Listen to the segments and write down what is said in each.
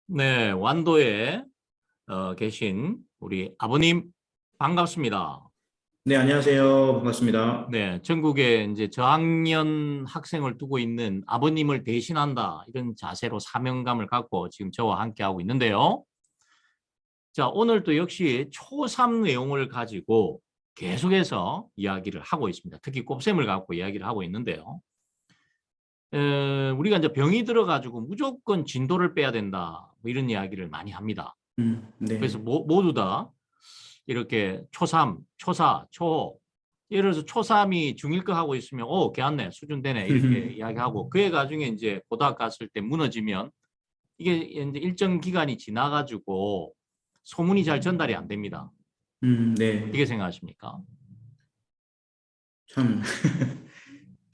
네, 완도에 계신 우리 아버님 반갑습니다. 네, 안녕하세요. 반갑습니다. 네, 전국에 이제 저학년 학생을 두고 있는 아버님을 대신한다 이런 자세로 사명감을 갖고 지금 저와 함께 하고 있는데요. 자, 오늘 또 역시 초3 내용을 가지고 계속해서 이야기를 하고 있습니다. 특히 곱셈을 갖고 이야기를 하고 있는데요. 우리가 이제 병이 들어가지고 무조건 진도를 빼야 된다 뭐 이런 이야기를 많이 합니다. 그래서 네. 모두 다 이렇게 초3, 초4, 초5 예를 들어서 초3이 중1거 하고 있으면 괜찮네, 수준 되네 이렇게 이야기하고 그 애가 나중에 이제 고등학교 갔을 때 무너지면 이게 이제 일정 기간이 지나가지고 소문이 잘 전달이 안 됩니다. 네. 어떻게 생각하십니까? 참,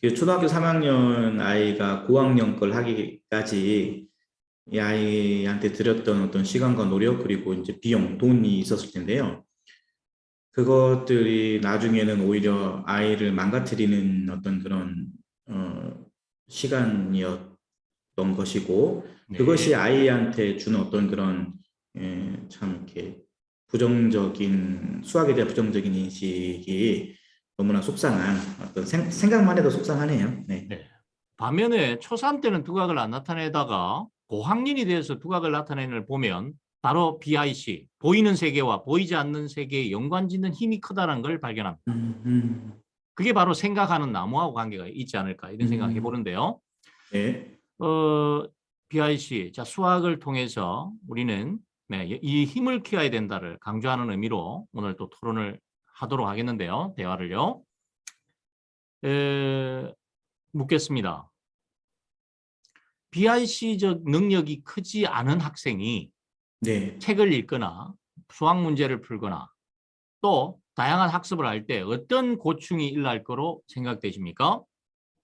그 초등학교 3학년 아이가 고학년 걸 하기까지 이 아이한테 들였던 어떤 시간과 노력, 그리고 이제 비용, 돈이 있었을 텐데요. 그것들이 나중에는 오히려 아이를 망가뜨리는 어떤 그런, 시간이었던 것이고, 그것이 네. 아이한테 주는 어떤 그런, 참 이렇게 수학에 대한 부정적인 인식이 너무나 속상한 어떤 생각만 해도 속상하네요. 네. 네. 반면에 초3 때는 두각을 안 나타내다가 고학년이 돼서 두각을 나타내는 걸 보면 바로 BIC, 보이는 세계와 보이지 않는 세계의 연관짓는 힘이 크다는 걸 발견합니다. 그게 바로 생각하는 나무하고 관계가 있지 않을까 이런 생각을 음, 해보는데요. 네. BIC, 자, 수학을 통해서 우리는 네, 이 힘을 키워야 된다를 강조하는 의미로 오늘 또 토론을 하도록 하겠는데요. 대화를요. 묻겠습니다. BIC적 능력이 크지 않은 학생이 네. 책을 읽거나 수학 문제를 풀거나 또 다양한 학습을 할 때 어떤 고충이 일어날 거로 생각되십니까?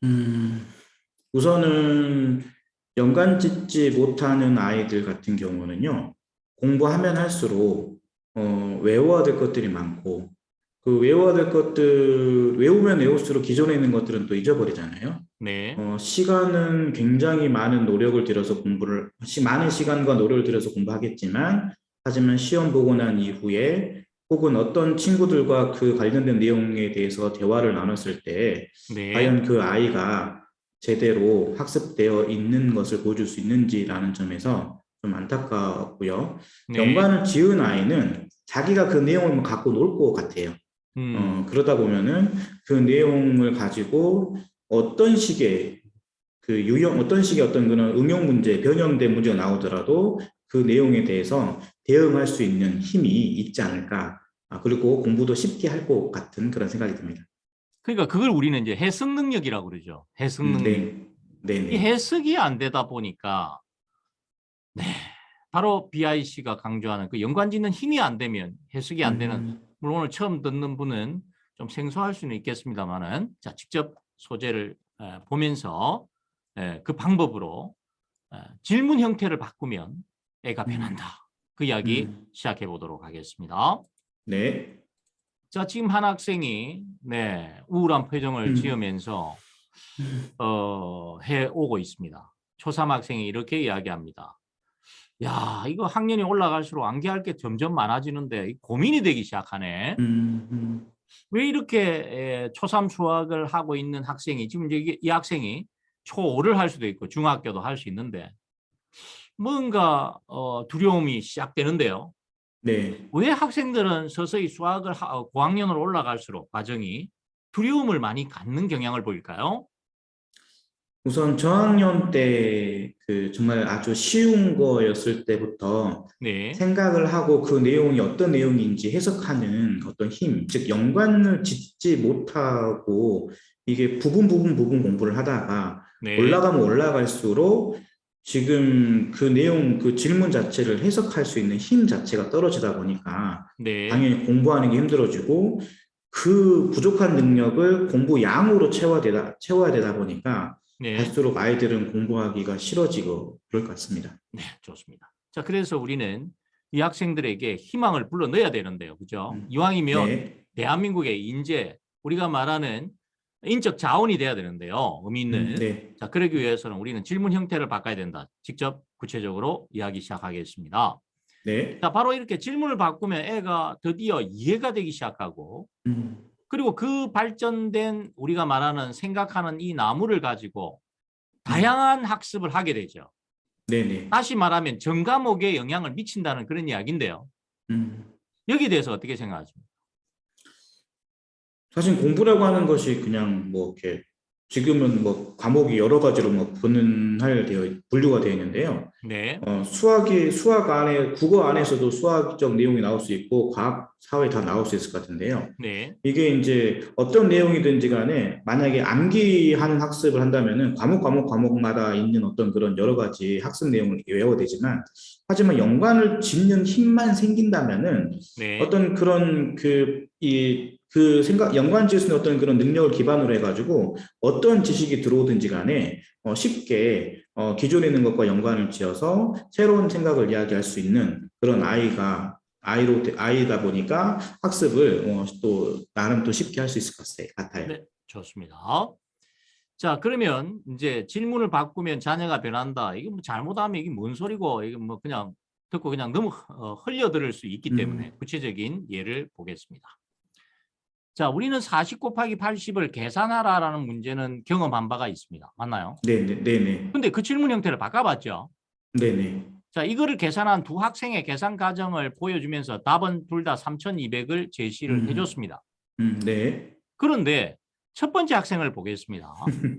음, 우선은 연관 짓지 못하는 아이들 같은 경우는요, 공부하면 할수록 외워야 될 것들이 많고, 그 외워야 될 것들, 외우면 외울수록 기존에 있는 것들은 또 잊어버리잖아요. 네, 시간은 굉장히 많은 노력을 들여서 많은 시간과 노력을 들여서 공부하겠지만, 하지만 시험 보고 난 이후에 혹은 어떤 친구들과 그 관련된 내용에 대해서 대화를 나눴을 때, 네, 과연 그 아이가 제대로 학습되어 있는 것을 보여줄 수 있는지라는 점에서 좀 안타깝고요. 네, 연관을 지은 아이는 자기가 그 내용을 갖고 놀 것 같아요. 그러다 보면은 그 내용을 가지고 어떤 식의 어떤 식의 어떤 그런 응용 문제, 변형된 문제가 나오더라도 그 내용에 대해서 대응할 수 있는 힘이 있지 않을까. 그리고 공부도 쉽게 할 것 같은 그런 생각이 듭니다. 그러니까 그걸 우리는 이제 해석 능력이라고 그러죠. 해석 능력. 네, 네, 이 네. 해석이 안 되다 보니까 네, 바로 BIC가 강조하는 그 연관짓는 힘이 안 되면 해석이 안 되는 음, 물론 오늘 처음 듣는 분은 좀 생소할 수는 있겠습니다만은 자, 직접 소재를 보면서 그 방법으로 질문 형태를 바꾸면 애가 음, 변한다. 그 이야기 음, 시작해 보도록 하겠습니다. 네. 자, 지금 한 학생이 네, 우울한 표정을 음, 지으면서 해 오고 있습니다. 초3 학생이 이렇게 이야기합니다. 야, 이거 학년이 올라갈수록 암기할 게 점점 많아지는데 고민이 되기 시작하네. 음, 음, 왜 이렇게 초3 수학을 하고 있는 학생이 지금 이제 이 학생이 초5를 할 수도 있고 중학교도 할 수 있는데 뭔가 두려움이 시작되는데요. 네. 왜 학생들은 서서히 수학을 고학년으로 올라갈수록 과정이 두려움을 많이 갖는 경향을 보일까요? 우선 저학년 때 그 정말 아주 쉬운 거였을 때부터 네, 생각을 하고 그 내용이 어떤 내용인지 해석하는 어떤 힘, 즉 연관을 짓지 못하고 이게 부분 공부를 하다가 네, 올라가면 올라갈수록 지금 그 내용, 그 질문 자체를 해석할 수 있는 힘 자체가 떨어지다 보니까 네, 당연히 공부하는 게 힘들어지고 그 부족한 능력을 공부 양으로 채워야 되다 보니까 네, 갈수록 아이들은 공부하기가 싫어지고 그럴 것 같습니다. 네, 좋습니다. 자, 그래서 우리는 이 학생들에게 희망을 불러넣어야 되는데요. 그죠? 이왕이면 네. 대한민국의 인재, 우리가 말하는 인적 자원이 돼야 되는데요. 의미 있는. 네. 자, 그러기 위해서는 우리는 질문 형태를 바꿔야 된다. 직접 구체적으로 이야기 시작하겠습니다. 네. 자, 바로 이렇게 질문을 바꾸면 애가 드디어 이해가 되기 시작하고 그리고 그 발전된 우리가 말하는 생각하는 이 나무를 가지고 다양한 학습을 하게 되죠. 네네. 다시 말하면 전 과목에 영향을 미친다는 그런 이야기인데요. 여기에 대해서 어떻게 생각하십니까? 사실 공부라고 하는 것이 그냥 뭐 이렇게 지금은 뭐 과목이 여러 가지로 뭐 분류가 되어 있는데요. 네. 수학 안에 국어 안에서도 수학적 내용이 나올 수 있고 과학, 사회 다 나올 수 있을 것 같은데요. 네. 이게 이제 어떤 내용이든지 간에 만약에 암기하는 학습을 한다면은 과목마다 있는 어떤 그런 여러 가지 학습 내용을 외워야 되지만 하지만 연관을 짓는 힘만 생긴다면은 네. 어떤 그런 연관 지을 수 있는 어떤 그런 능력을 기반으로 해가지고 어떤 지식이 들어오든지 간에 쉽게 기존에 있는 것과 연관을 지어서 새로운 생각을 이야기할 수 있는 그런 아이다 보니까 학습을 또 나름 또 쉽게 할 수 있을 것 같아요. 네, 좋습니다. 자, 그러면 이제 질문을 바꾸면 자녀가 변한다. 이게 뭐 잘못하면 이게 뭔 소리고 이게 뭐 그냥 듣고 그냥 너무 흘려들을 수 있기 때문에 구체적인 예를 보겠습니다. 자, 우리는 40 곱하기 80을 계산하라라는 문제는 경험한 바가 있습니다. 맞나요? 네네. 근데 그 질문 형태를 바꿔봤죠. 네네. 자, 이거를 계산한 두 학생의 계산 과정을 보여주면서 답은 둘 다 3,200을 제시를 해줬습니다. 네. 그런데 첫 번째 학생을 보겠습니다.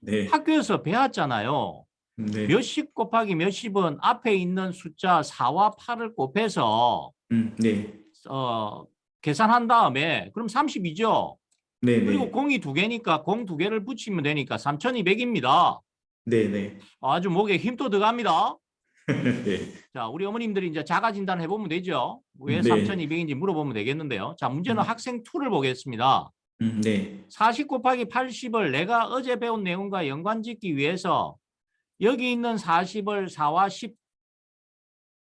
네. 학교에서 배웠잖아요. 네. 몇십 곱하기 몇십은 앞에 있는 숫자 4와 8을 곱해서 네. 계산한 다음에 그럼 32죠. 네네. 그리고 공이 두 개니까 공 두 개를 붙이면 되니까 3,200입니다. 네네. 아주 목에 힘도 들어갑니다. 네. 자, 우리 어머님들이 이제 자가 진단 해보면 되죠. 왜 네. 3,200인지 물어보면 되겠는데요. 자, 문제는 학생 2를 보겠습니다. 네. 40 곱하기 80을 내가 어제 배운 내용과 연관짓기 위해서 여기 있는 40을 4와 10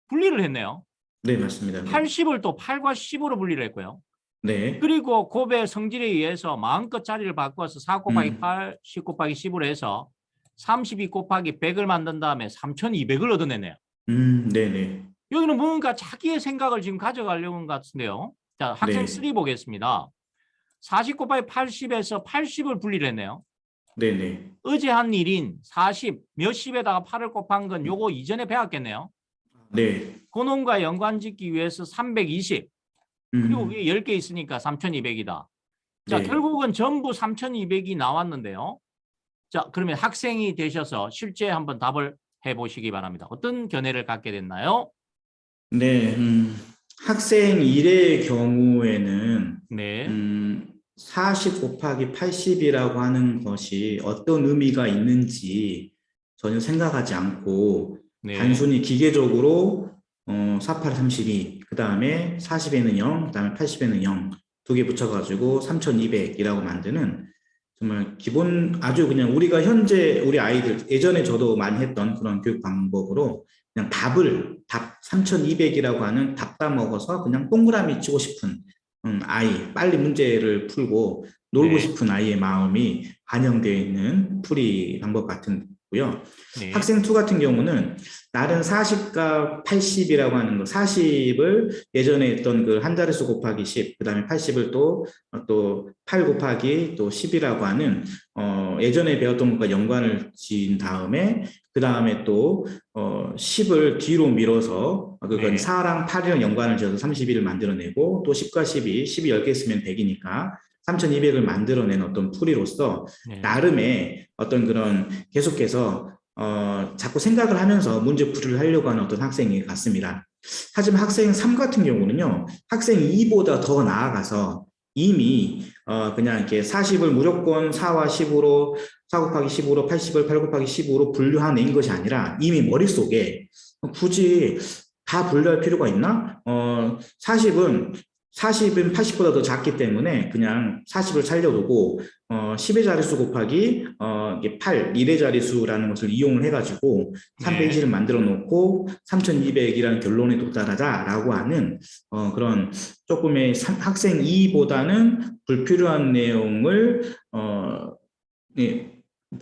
분리를 했네요. 네, 맞습니다. 네. 80을 또 8과 10으로 분리를 했고요. 네. 그리고 곱의 성질에 의해서 마음껏 자리를 바꿔서 4 곱하기 8, 10 곱하기 10으로 해서 32 곱하기 100을 만든 다음에 3,200을 얻어내네요. 네네. 여기는 뭔가 자기의 생각을 지금 가져가려고 하는 것 같은데요. 자, 학생 3 보겠습니다. 40 곱하기 80에서 80을 분리를 했네요. 네네. 어제 한 일인 40, 몇십에다가 8을 곱한 건 요거 이전에 배웠겠네요. 네. 그놈과 연관짓기 위해서 320, 그리고 위에 10개 있으니까 3,200이다. 자, 네. 결국은 전부 3,200이 나왔는데요. 자, 그러면 학생이 되셔서 실제 한번 답을 해보시기 바랍니다. 어떤 견해를 갖게 됐나요? 네. 학생 1의 경우에는 네. 40 곱하기 80이라고 하는 것이 어떤 의미가 있는지 전혀 생각하지 않고 네. 단순히 기계적으로 48, 32, 그 다음에 40에는 0, 그 다음에 80에는 0, 두 개 붙여가지고 3,200이라고 만드는 정말 기본 아주 그냥 우리가 현재 우리 아이들 예전에 저도 많이 했던 그런 교육 방법으로 그냥 답 3,200이라고 하는 답 다 먹어서 그냥 동그라미 치고 싶은 아이, 빨리 문제를 풀고 놀고 싶은 아이의 마음이 반영되어 있는 풀이 방법 같은고요. 네. 학생 2 같은 경우는 다른 40과 80이라고 하는 거, 40을 예전에 했던 그 한 자릿수 곱하기 10, 그 다음에 80을 또 8 곱하기 또 10이라고 하는 예전에 배웠던 것과 연관을 지은 다음에 그 다음에 또 10을 뒤로 밀어서 그건 4랑 8이랑 연관을 지어서 31을 만들어내고 또 10과 12, 10이 10개 있으면 100이니까 3,200을 만들어낸 어떤 풀이로서 나름의 어떤 그런 계속해서 자꾸 생각을 하면서 문제 풀이를 하려고 하는 어떤 학생이 같습니다. 하지만 학생 3 같은 경우는요, 학생 2보다 더 나아가서 이미 그냥 이렇게 40을 무조건 4와 10으로 4 곱하기 10으로 80을 8 곱하기 10으로 분류해낸 것이 아니라 이미 머릿속에 굳이 다 분류할 필요가 있나? 40은 80보다 더 작기 때문에 그냥 40을 살려두고 10의 자릿수 곱하기 이게 8, 1의 자릿수라는 것을 이용을 해가지고 320을 만들어 놓고 3,200이라는 결론에 도달하자라고 하는 그런 조금의 학생 2보다는 불필요한 내용을 예,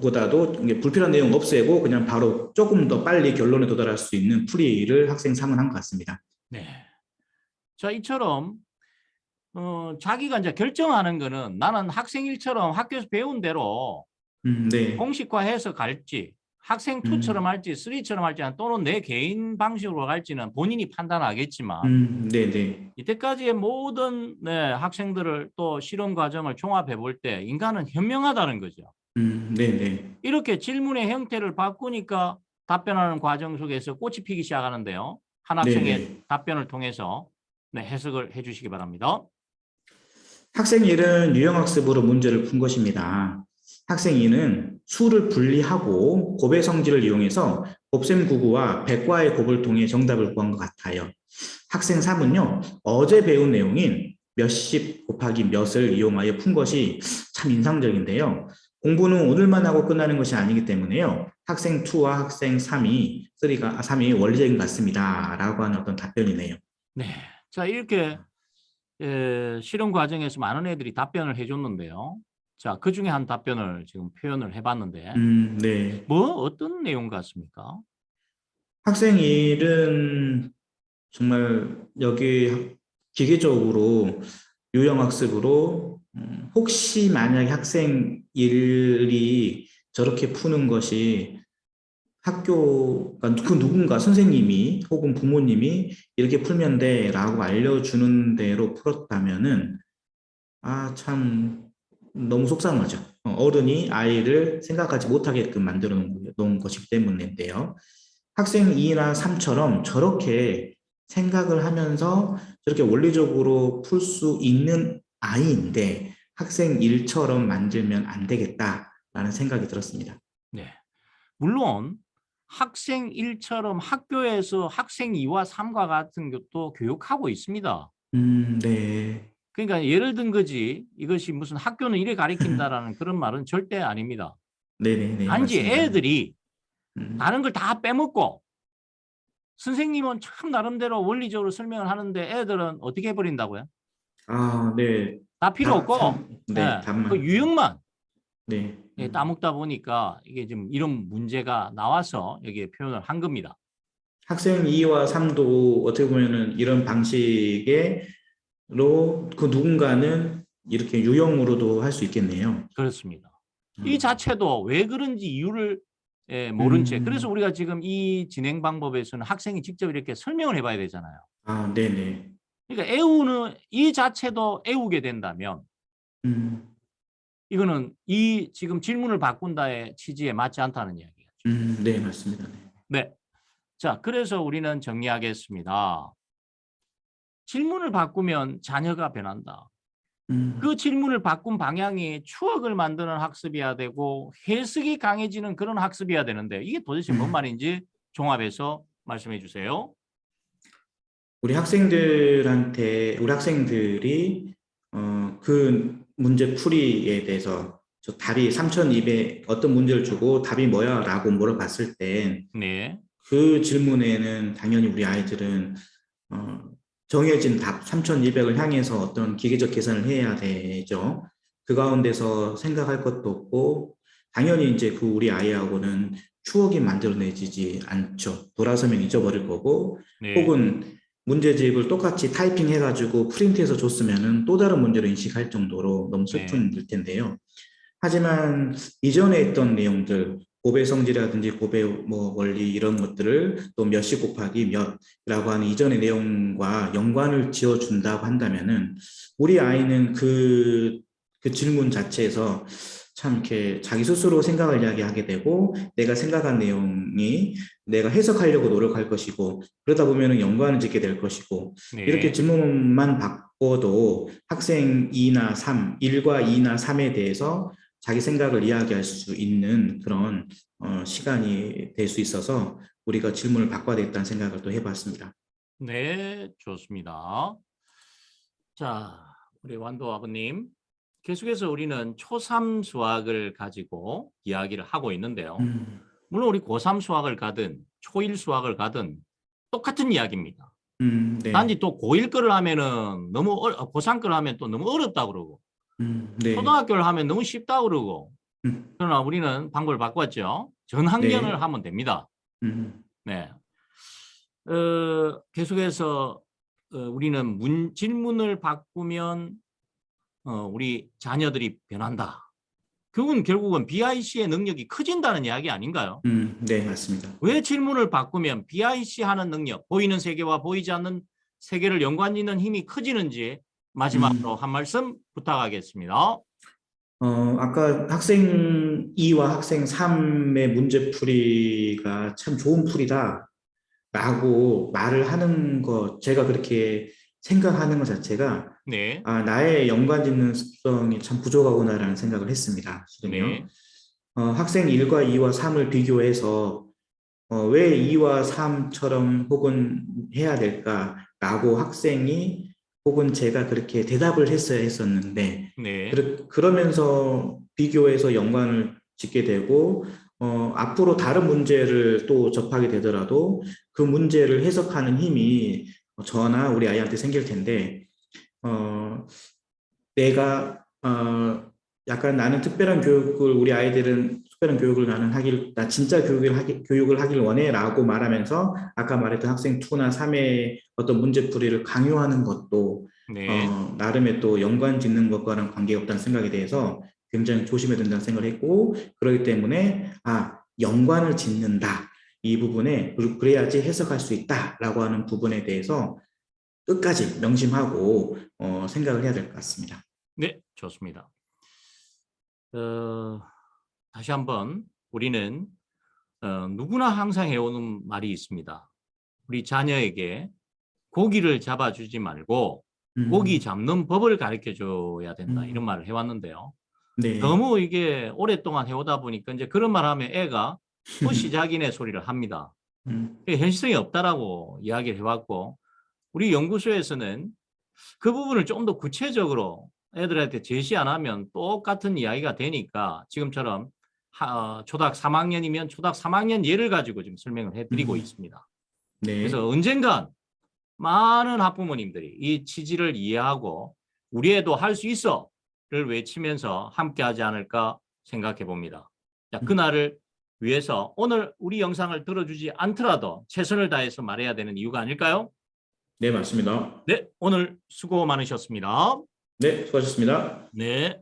보다도 이게 불필요한 내용 없애고 그냥 바로 조금 더 빨리 결론에 도달할 수 있는 풀이를 학생 3은 한 것 같습니다. 네. 자, 이처럼 자기가 이제 결정하는 거는 나는 학생 1처럼 학교에서 배운 대로 네. 공식화해서 갈지 학생 2처럼 할지 3처럼 할지 또는 내 개인 방식으로 갈지는 본인이 판단하겠지만 네네. 이때까지의 모든 학생들을 또 실험 과정을 종합해 볼 때 인간은 현명하다는 거죠. 네네. 이렇게 질문의 형태를 바꾸니까 답변하는 과정 속에서 꽃이 피기 시작하는데요. 한 학생의 네네. 답변을 통해서 해석을 해주시기 바랍니다. 학생 1은 유형학습으로 문제를 푼 것입니다. 학생 2는 수를 분리하고 곱의 성질을 이용해서 곱셈 구구와 백과의 곱을 통해 정답을 구한 것 같아요. 학생 3은요, 어제 배운 내용인 몇십 곱하기 몇을 이용하여 푼 것이 참 인상적인데요. 공부는 오늘만 하고 끝나는 것이 아니기 때문에요. 학생 2와 학생 3이 원리적인 것 같습니다. 라고 하는 어떤 답변이네요. 네. 자, 이렇게 실험 과정에서 많은 애들이 답변을 해줬는데요. 자, 그 중에 한 답변을 지금 표현을 해봤는데, 네. 어떤 내용 같습니까? 학생 1은 정말 여기 기계적으로 유형학습으로 혹시 만약에 학생 1이 저렇게 푸는 것이 학교가 그 누군가 선생님이 혹은 부모님이 이렇게 풀면 돼라고 알려주는 대로 풀었다면은 참 너무 속상하죠. 어른이 아이를 생각하지 못하게끔 만들어 놓은 것이기 때문인데요. 학생 2나 3처럼 저렇게 생각을 하면서 저렇게 원리적으로 풀 수 있는 아이인데 학생 1처럼 만들면 안 되겠다라는 생각이 들었습니다. 네. 물론 학생 1처럼 학교에서 학생 2와 3과 같은 것도 교육하고 있습니다. 네. 그러니까 예를 든 거지 이것이 무슨 학교는 이래 가리킨다라는 그런 말은 절대 아닙니다. 네네네, 단지 맞습니다. 애들이 음. 다른 걸 다 빼먹고 선생님은 참 나름대로 원리적으로 설명을 하는데 애들은 어떻게 해버린다고요? 네. 다 필요 없고 네, 그 답만. 유형만 네. 따먹다 보니까 이게 지금 이런 문제가 나와서 여기에 표현을 한 겁니다. 학생 2와 3도 어떻게 보면은 이런 방식으로 그 누군가는 이렇게 유형으로도 할 수 있겠네요. 그렇습니다. 이 음. 자체도 왜 그런지 이유를 모른 채. 그래서 음. 우리가 지금 이 진행 방법에서는 학생이 직접 이렇게 설명을 해봐야 되잖아요. 네네. 그러니까 애우는 이 자체도 애우게 된다면 음. 이거는 이 지금 질문을 바꾼다의 취지에 맞지 않다는 이야기죠. 네, 맞습니다. 네. 네. 자, 그래서 우리는 정리하겠습니다. 질문을 바꾸면 자녀가 변한다. 음. 그 질문을 바꾼 방향이 추억을 만드는 학습이어야 되고 해석이 강해지는 그런 학습이어야 되는데 이게 도대체 뭔 말인지 종합해서 말씀해 주세요. 우리 학생들이 그 문제 풀이에 대해서 저 답이 3,200 어떤 문제를 주고 답이 뭐야? 라고 물어봤을 때 네. 그 질문에는 당연히 우리 아이들은 어, 정해진 답 3,200을 향해서 어떤 기계적 계산을 해야 되죠. 그 가운데서 생각할 것도 없고 당연히 이제 그 우리 아이하고는 추억이 만들어내지지 않죠. 돌아서면 잊어버릴 거고 네. 혹은 문제집을 똑같이 타이핑 해가지고 프린트해서 줬으면은 또 다른 문제로 인식할 정도로 너무 네. 슬픈 일 텐데요. 하지만 이전에 있던 내용들, 곱의 성질이라든지 곱의 뭐 원리 이런 것들을 또 몇십 곱하기 몇이라고 하는 이전의 내용과 연관을 지어준다고 한다면은 우리 아이는 그 질문 자체에서 참 이렇게 자기 스스로 생각을 이야기하게 되고 내가 생각한 내용이 내가 해석하려고 노력할 것이고 그러다 보면은 연관을 짓게 될 것이고 이렇게 네. 질문만 바꿔도 학생 2나 3, 1과 2나 3에 대해서 자기 생각을 이야기할 수 있는 그런 시간이 될 수 있어서 우리가 질문을 바꿔야 되겠다는 생각을 또 해봤습니다. 네. 좋습니다. 자, 우리 완도 아버님. 계속해서 우리는 초3 수학을 가지고 이야기를 하고 있는데요. 음. 물론 우리 고3 수학을 가든 초1 수학을 가든 똑같은 이야기입니다. 네. 단지 또 고1 거를 하면은 너무 고3 거를 하면 또 너무 어렵다 그러고 네. 초등학교를 하면 너무 쉽다 그러고 그러나 우리는 방법을 바꿨죠. 전환견을 네. 하면 됩니다. 네. 계속해서 우리는 질문을 바꾸면 우리 자녀들이 변한다. 그건 결국은 BIC의 능력이 커진다는 이야기 아닌가요? 네, 맞습니다. 왜 질문을 바꾸면 BIC 하는 능력, 보이는 세계와 보이지 않는 세계를 연관짓는 힘이 커지는지 마지막으로 한 말씀 부탁하겠습니다. 아까 학생 2와 학생 3의 문제풀이가 참 좋은 풀이다 라고 말을 하는 것, 제가 그렇게 생각하는 것 자체가 네, 나의 연관짓는 습성이 참 부족하구나라는 생각을 했습니다. 실은요. 네, 학생 1과 2와 3을 비교해서 왜 2와 3처럼 혹은 해야 될까라고 학생이 혹은 제가 그렇게 대답을 했어야 했었는데 네, 그러면서 비교해서 연관을 짓게 되고 앞으로 다른 문제를 또 접하게 되더라도 그 문제를 해석하는 힘이 저나 우리 아이한테 생길 텐데 내가 약간 나는 특별한 교육을 우리 아이들은 특별한 교육을 나 진짜 교육을 하길 원해라고 말하면서 아까 말했던 학생 2나 3의 어떤 문제풀이를 강요하는 것도 네, 나름의 또 연관 짓는 것과는 관계가 없다는 생각에 대해서 굉장히 조심해야 된다는 생각을 했고 그렇기 때문에 연관을 짓는다 이 부분에 그래야지 해석할 수 있다라고 하는 부분에 대해서 끝까지 명심하고 생각을 해야 될 것 같습니다. 네, 좋습니다. 다시 한번 우리는 누구나 항상 해오는 말이 있습니다. 우리 자녀에게 고기를 잡아주지 말고 고기 음, 잡는 법을 가르쳐줘야 된다. 이런 음, 말을 해왔는데요. 네. 너무 이게 오랫동안 해오다 보니까 이제 그런 말 하면 애가 또 시작이네 소리를 합니다. 음, 현실성이 없다라고 이야기를 해왔고 우리 연구소에서는 그 부분을 좀 더 구체적으로 애들한테 제시 안 하면 똑같은 이야기가 되니까 지금처럼 초등 3학년이면 초등 3학년 예를 가지고 지금 설명을 해드리고 음, 있습니다. 그래서 네. 언젠간 많은 학부모님들이 이 취지를 이해하고 우리 애도 할 수 있어를 외치면서 함께하지 않을까 생각해 봅니다. 자, 음, 그날을 위해서 오늘 우리 영상을 들어주지 않더라도 최선을 다해서 말해야 되는 이유가 아닐까요? 네, 맞습니다. 네, 오늘 수고 많으셨습니다. 네, 수고하셨습니다. 네.